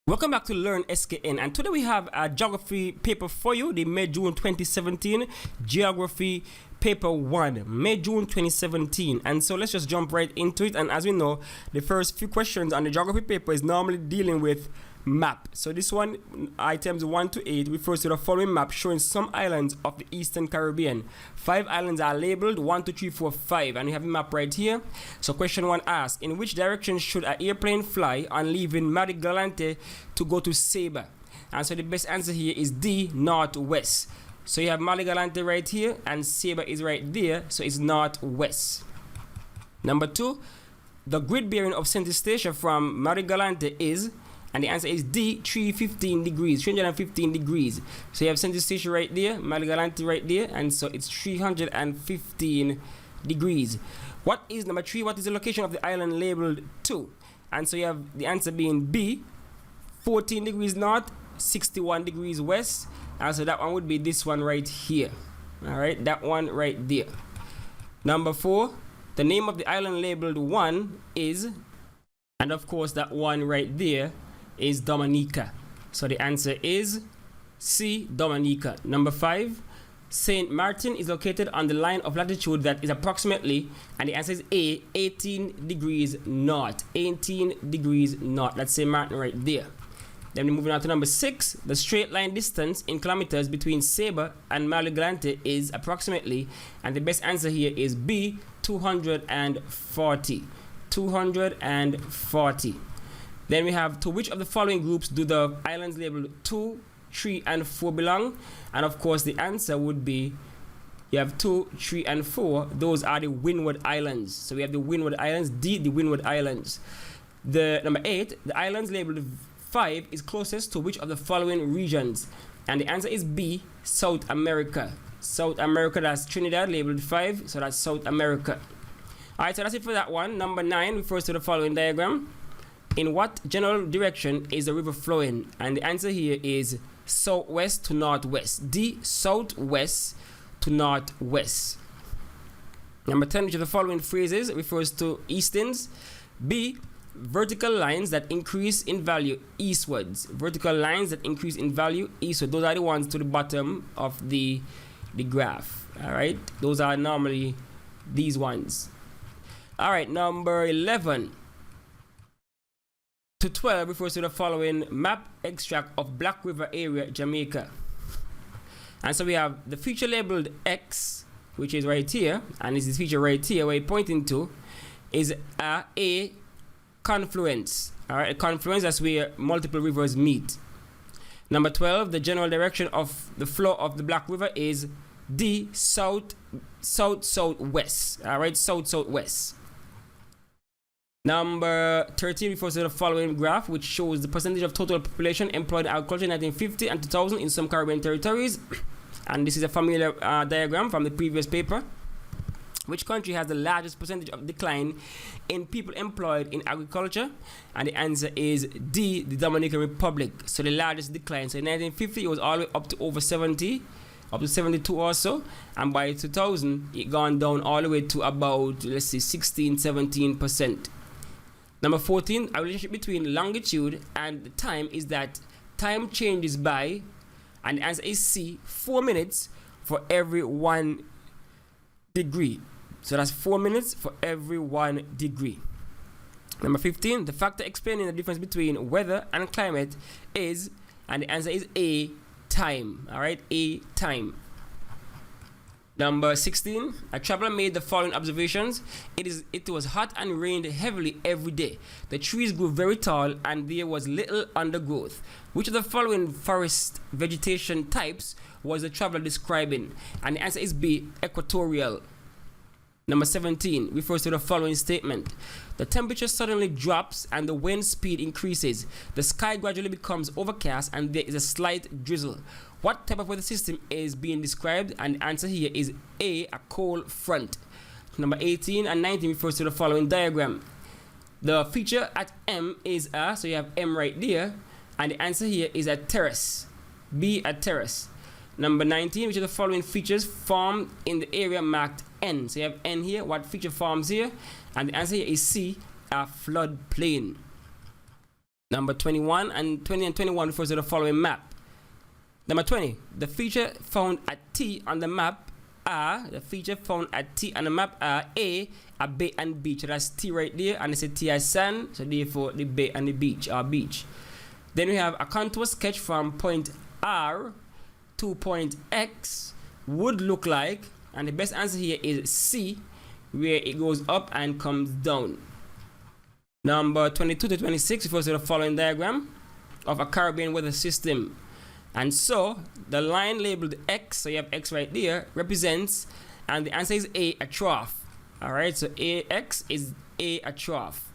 Welcome back to Learn SKN, and today we have a geography paper for you, the May-June 2017 Geography Paper 1, May-June 2017. And so let's just jump right into it. And as we know, the first few questions on the geography paper is normally dealing with map. So this one, items 1 to 8, refers to the following map showing some islands of the Eastern Caribbean. 5 islands are labeled 1, 2, 3, 4, 5, and we have a map right here. So question 1 asks, in which direction should an airplane fly on leaving Mar Galante to go to Saba? And so the best answer here is D, northwest. So you have Mar Galante right here, and Saba is right there, so it's northwest. Number 2, the grid bearing of St. Eustatia from Mar Galante is, and the answer is D, 315 degrees, 315 degrees. So you have St. Eustatia right there, Mar Galante right there, and so it's 315 degrees. What is number 3? What is the location of the island labeled 2? And so you have the answer being B, 14 degrees north, 61 degrees west. And so that one would be this one right here. All right, that one right there. Number 4, the name of the island labeled 1 is, and of course that one right there is Dominica. So the answer is C, Dominica. Number 5, Saint Martin is located on the line of latitude that is approximately, and the answer is A, 18 degrees north. 18 degrees north. That's Saint Martin right there. Then we're moving on to number 6. The straight line distance in kilometers between Saba and Mar Galante is approximately, and the best answer here is B, 240. 240. Then we have, to which of the following groups do the islands labeled 2, 3, and 4 belong? And of course the answer would be, you have 2, 3, and 4. Those are the Windward Islands. So we have the Windward Islands, D, the Windward Islands. The number 8, the islands labeled 5 is closest to which of the following regions? And the answer is B, South America. South America, that's Trinidad, labeled 5, so that's South America. Alright, so that's it for that one. Number 9 refers to the following diagram. In what general direction is the river flowing? And the answer here is southwest to northwest. D, southwest to northwest. Number 10, which of the following phrases refers to eastings? B, vertical lines that increase in value eastwards. Vertical lines that increase in value eastward. Those are the ones to the bottom of the graph. All right, those are normally these ones. All right, number 11 to 12 refers to the following map extract of Black River area, Jamaica. And so we have the feature labeled X, which is right here, and this is feature right here where you're pointing to is a confluence. All right, a confluence, that's where multiple rivers meet. Number 12, the general direction of the flow of the Black River is D, south southwest. All right, southwest. Number 13 refers to the following graph, which shows the percentage of total population employed in agriculture in 1950 and 2000 in some Caribbean territories. And this is a familiar diagram from the previous paper. Which country has the largest percentage of decline in people employed in agriculture? And the answer is D, the Dominican Republic. So the largest decline. So in 1950, it was all the way up to over 70, up to 72 or so. And by 2000, it gone down all the way to about, let's say, 16, 17%. Number 14, a relationship between longitude and time is that time changes by, and the answer is C, 4 minutes for every 1 degree. So that's 4 minutes for every 1 degree. Number 15, the factor explaining the difference between weather and climate is, and the answer is A, time. All right, A, time. Number 16, a traveler made the following observations. It was hot and rained heavily every day. The trees grew very tall and there was little undergrowth. Which of the following forest vegetation types was the traveler describing? And the answer is B, equatorial. Number 17 refers to the following statement. The temperature suddenly drops and the wind speed increases. The sky gradually becomes overcast and there is a slight drizzle. What type of weather system is being described? And the answer here is A, a cold front. Number 18 and 19 refers to the following diagram. The feature at M is a, so you have M right there, and the answer here is a terrace. B, a terrace. Number 19, which of the following features formed in the area marked N? So you have N here. What feature forms here? And the answer here is C, a floodplain. Number 21 and 20 and 21 refers to the following map. Number 20, the feature found at T on the map are, the feature found at T on the map are A bay and beach. So that's T right there, and it's a T as sand, so therefore the bay and the beach are beach. Then we have a contour sketch from point R to point X would look like, and the best answer here is C, where it goes up and comes down. Number 22 to 26 refers to the following diagram of a Caribbean weather system. And so the line labeled X, so you have X right there, represents, and the answer is a trough. Alright, so AX is a trough.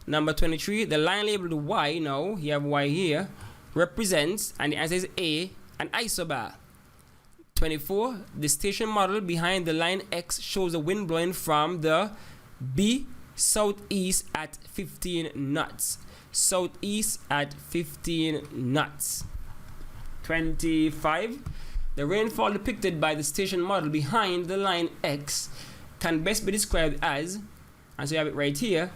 Number 23, the line labeled Y, now you have Y here, represents, and the answer is A, an isobar. 24, the station model behind the line X shows the wind blowing from the B southeast at 15 knots. Southeast at 15 knots. 25, the rainfall depicted by the station model behind the line X can best be described as, and so you have it right here,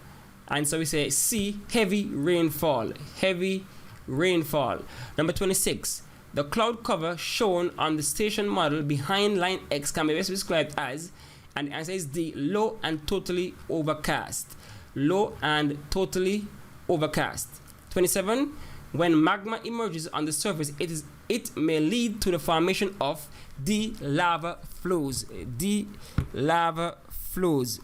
and so we say C, heavy rainfall. Heavy rainfall. Number 26, the cloud cover shown on the station model behind line X can be best described as, and the answer is D, low and totally overcast. Low and totally overcast. 27, when magma emerges on the surface, it may lead to the formation of D, lava flows. D, lava flows.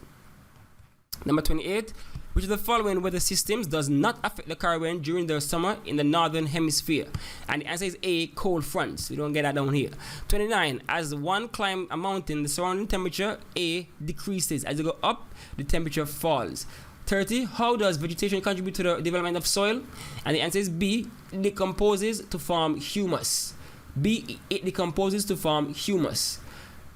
Number 28, which of the following weather systems does not affect the Caribbean during the summer in the northern hemisphere? And the answer is A, cold fronts. We don't get that down here. 29, as one climbs a mountain, the surrounding temperature A decreases. As you go up, the temperature falls. 30, how does vegetation contribute to the development of soil? And the answer is B, it decomposes to form humus. B, it decomposes to form humus.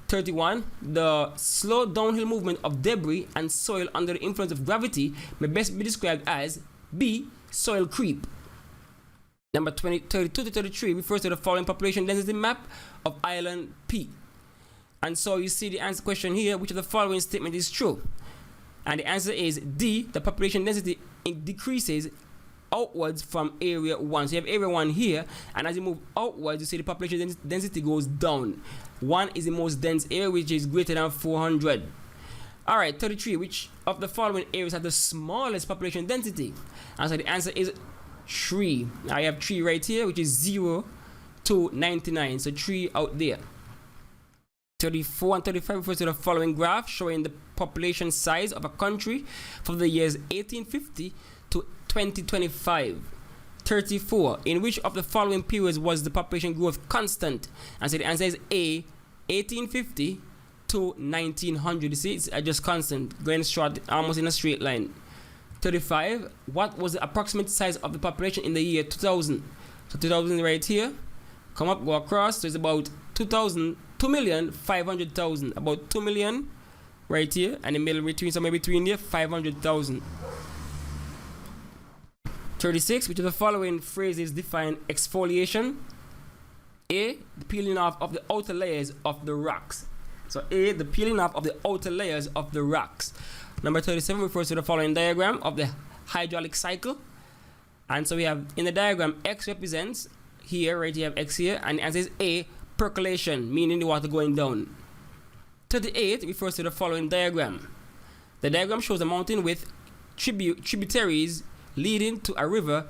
31, the slow downhill movement of debris and soil under the influence of gravity may best be described as B, soil creep. Number 32 to 33 refers to the following population density map of island P. And so you see the answer question here, which of the following statement is true? And the answer is D, the population density decreases outwards from area 1. So you have area 1 here, and as you move outwards, you see the population density goes down. 1 is the most dense area, which is greater than 400. Alright, 33, which of the following areas have the smallest population density? And so the answer is 3. I have 3 right here, which is 0 to 99. So 3 out there. 34 and 35 refers to the following graph showing the population size of a country for the years 1850 to 2025. 34, in which of the following periods was the population growth constant? And so the answer is A, 1850 to 1900. You see, it's just constant, going straight, almost in a straight line. 35, what was the approximate size of the population in the year 2000? So 2000 right here, come up, go across, so it's about 2,500,000, about 2 million right here, and the middle between, somewhere between there, 500,000. 36, which of the following phrases define exfoliation? A, the peeling off of the outer layers of the rocks. So A, the peeling off of the outer layers of the rocks. Number 37 refers to the following diagram of the hydraulic cycle. And so we have in the diagram, X represents here, right here, you have X here, and the answer is A, percolation, meaning the water going down. 38 refers to the following diagram. The diagram shows a mountain with tributaries leading to a river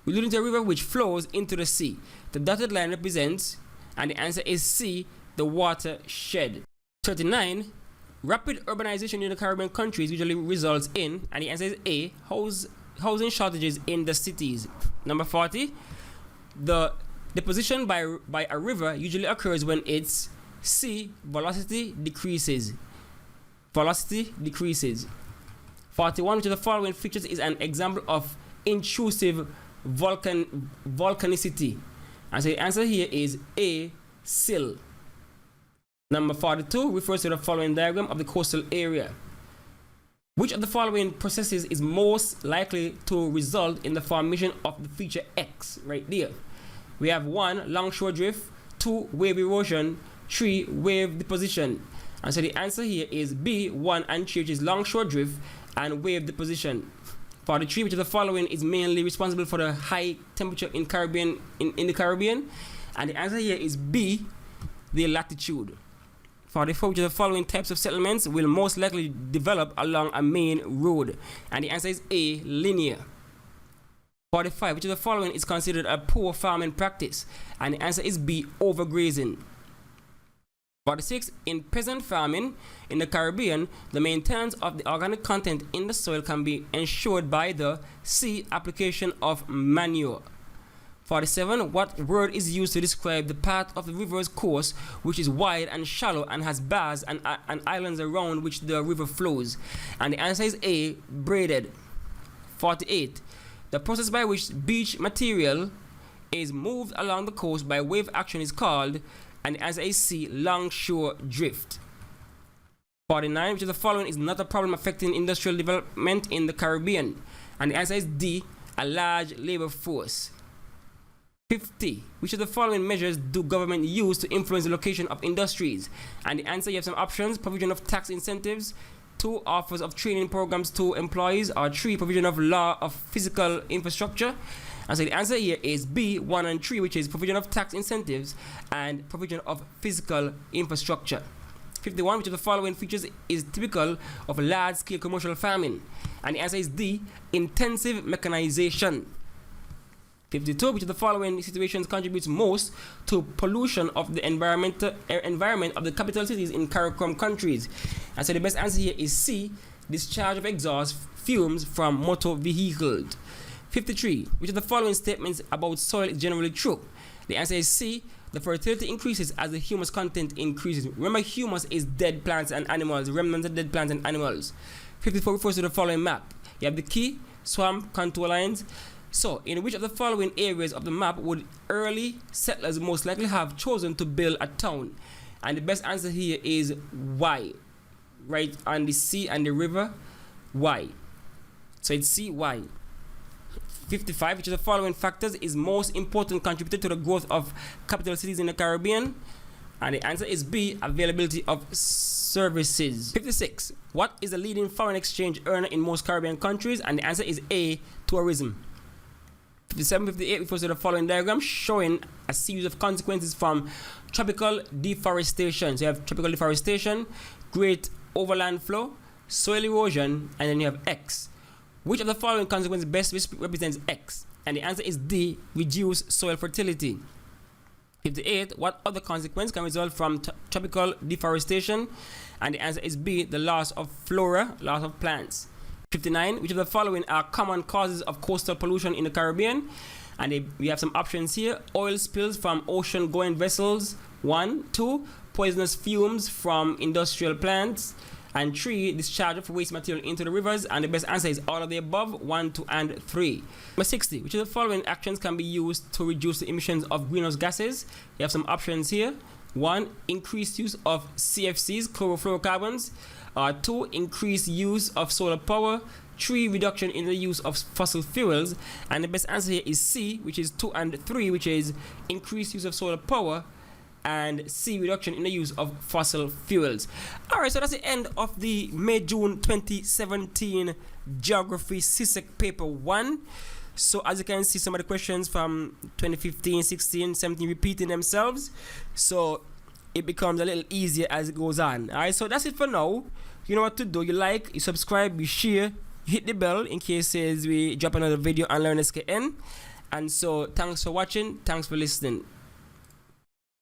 which flows into the sea. The dotted line represents, and the answer is C, the watershed. 39, rapid urbanization in the Caribbean countries usually results in, and the answer is A, housing shortages in the cities. Number 40, the deposition by a river usually occurs when its C, velocity decreases. Velocity decreases. 41, which of the following features is an example of intrusive volcanicity? And so the answer here is A, sill. Number 42 refers to the following diagram of the coastal area. Which of the following processes is most likely to result in the formation of the feature X right there? We have 1, longshore drift, 2, wave erosion, 3, wave deposition. And so the answer here is B, 1 and 3, which is longshore drift and wave deposition. 43, which of the following is mainly responsible for the high temperature in the Caribbean? And the answer here is B, the latitude. 44, which of the following types of settlements will most likely develop along a main road? And the answer is A, linear. 45, which of the following is considered a poor farming practice? And the answer is B, overgrazing. 46, in peasant farming in the Caribbean, the maintenance of the organic content in the soil can be ensured by the C, application of manure. 47, what word is used to describe the path of the river's course, which is wide and shallow and has bars and islands around which the river flows? And the answer is A, braided. 48, the process by which beach material is moved along the coast by wave action is called, and the answer is C, longshore drift. 49, which of the following is not a problem affecting industrial development in the Caribbean? And the answer is D, a large labor force. 50, which of the following measures do government use to influence the location of industries? And the answer, you have some options: provision of tax incentives, 2, offers of training programs to employees, or 3, provision of law of physical infrastructure. And so the answer here is B, 1 and 3, which is provision of tax incentives and provision of physical infrastructure. 51, which of the following features is typical of large-scale commercial farming? And the answer is D, intensive mechanization. 52, which of the following situations contributes most to pollution of the environment of the capital cities in CARICOM countries? And so the best answer here is C, discharge of exhaust fumes from motor vehicles. 53, which of the following statements about soil is generally true? The answer is C, the fertility increases as the humus content increases. Remember, humus is dead plants and animals, remnants of dead plants and animals. 54 refers to the following map. You have the key, swamp, contour lines. So, in which of the following areas of the map would early settlers most likely have chosen to build a town? And the best answer here is Y. Right on the sea and the river, Y. So it's C, Y. 55, which of the following factors is most important contributor to the growth of capital cities in the Caribbean? And the answer is B, availability of services. 56, what is the leading foreign exchange earner in most Caribbean countries? And the answer is A, tourism. 57, 58 refers to the following diagram showing a series of consequences from tropical deforestation. So you have tropical deforestation, great overland flow, soil erosion, and then you have X. Which of the following consequences best represents X? And the answer is D, reduced soil fertility. 58, what other consequence can result from tropical deforestation? And the answer is B, the loss of flora, loss of plants. 59, which of the following are common causes of coastal pollution in the Caribbean? And we have some options here: oil spills from ocean-going vessels, 1, 2, poisonous fumes from industrial plants, and 3, discharge of waste material into the rivers. And the best answer is all of the above, 1, 2, and 3. Number 60, which of the following actions can be used to reduce the emissions of greenhouse gases? You have some options here: 1, increased use of CFCs, chlorofluorocarbons. 2, increased use of solar power. 3, reduction in the use of fossil fuels. And the best answer here is C, which is 2 and 3, which is increased use of solar power, and C, reduction in the use of fossil fuels. Alright, so that's the end of the May-June 2017 Geography CSEC Paper 1. So as you can see, some of the questions from 2015, 16, 17 repeating themselves. So it becomes a little easier as it goes on. Alright, so that's it for now. You know what to do. You like, you subscribe, you share, you hit the bell in case we drop another video on Learn SKN. And so thanks for watching, thanks for listening.